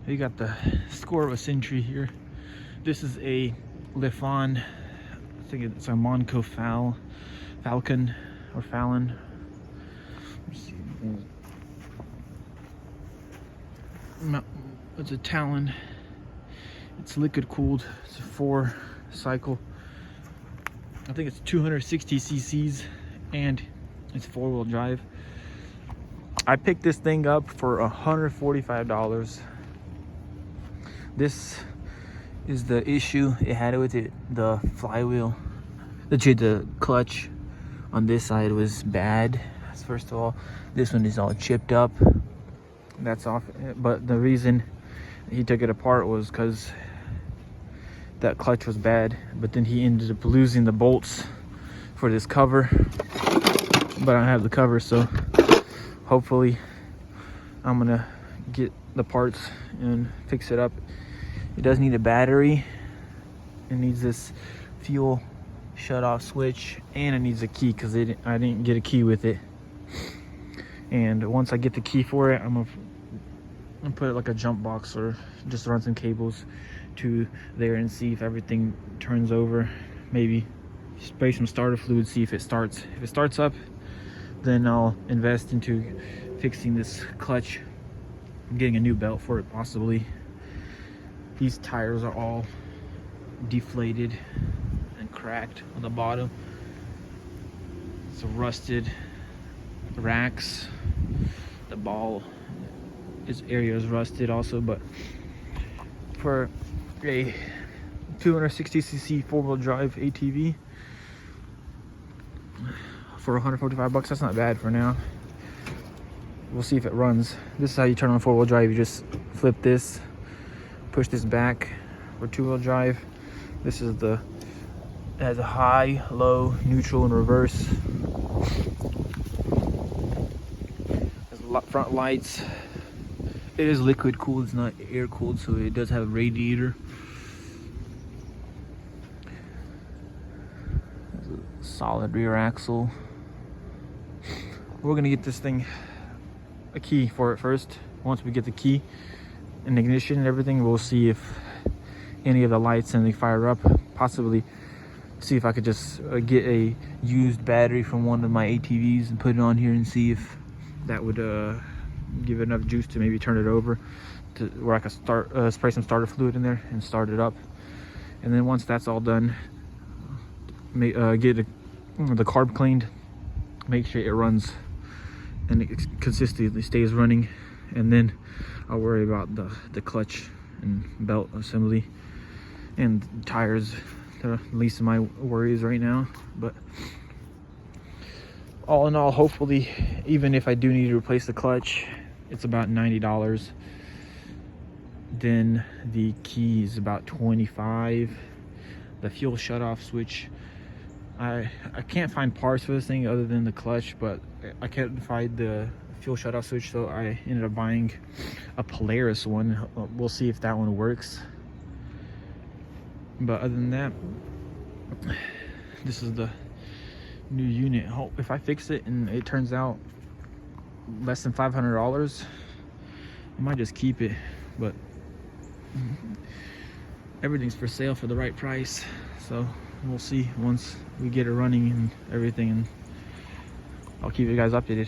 You got the score of a century here. This is a Lifan, I think it's a Monco Falcon or Fallon. Let's see. It's a Talon. It's liquid cooled. It's a 4-cycle. I think it's 260 cc's and it's 4-wheel drive. I picked this thing up for $145. This is the issue it had with it. The flywheel, the clutch on this side was bad. First of all, this one is all chipped up. That's off. But the reason he took it apart was because that clutch was bad. But then he ended up losing the bolts for this cover. But I have the cover, so hopefully I'm gonna get the parts and fix it up. It does need a battery. It needs this fuel shut-off switch, and it needs a key because I didn't get a key with it. And once I get the key for it, I'm gonna put it like a jump box or just run some cables to there and see if everything turns over. Maybe spray some starter fluid, see if it starts. If it starts up, then I'll invest into fixing this clutch. I'm getting a new belt for it possibly. These tires are all deflated and cracked on the bottom. It's rusted racks. The ball area is rusted also, but for a 260cc 4-wheel drive ATV for 145 bucks, that's not bad for now. We'll see if it runs. This is how you turn on 4-wheel drive. You just flip this, push this back. For 2-wheel drive, this is it has a high, low, neutral, and reverse. Has front lights. It is liquid cooled, it's not air cooled, so it does have a radiator. Solid rear axle. We're gonna get this thing a key for it first. Once we get the key and ignition and everything, we'll see if any of the lights and they fire up. Possibly see if I could just get a used battery from one of my ATVs and put it on here and see if that would give it enough juice to maybe turn it over to where I could spray some starter fluid in there and start it up. And then once that's all done, get the carb cleaned, make sure it runs and it consistently stays running, and then I'll worry about the clutch and belt assembly and tires. They're the least of my worries right now. But all in all, hopefully, even if I do need to replace the clutch, it's about $90. Then the key is about $25. The fuel shut-off switch, I can't find parts for this thing other than the clutch, but I can't find the fuel shut-off switch, so I ended up buying a Polaris one. We'll see if that one works. But other than that, this is the new unit. If I fix it and it turns out less than $500, I might just keep it. But everything's for sale for the right price, so we'll see once we get it running and everything, and I'll keep you guys updated.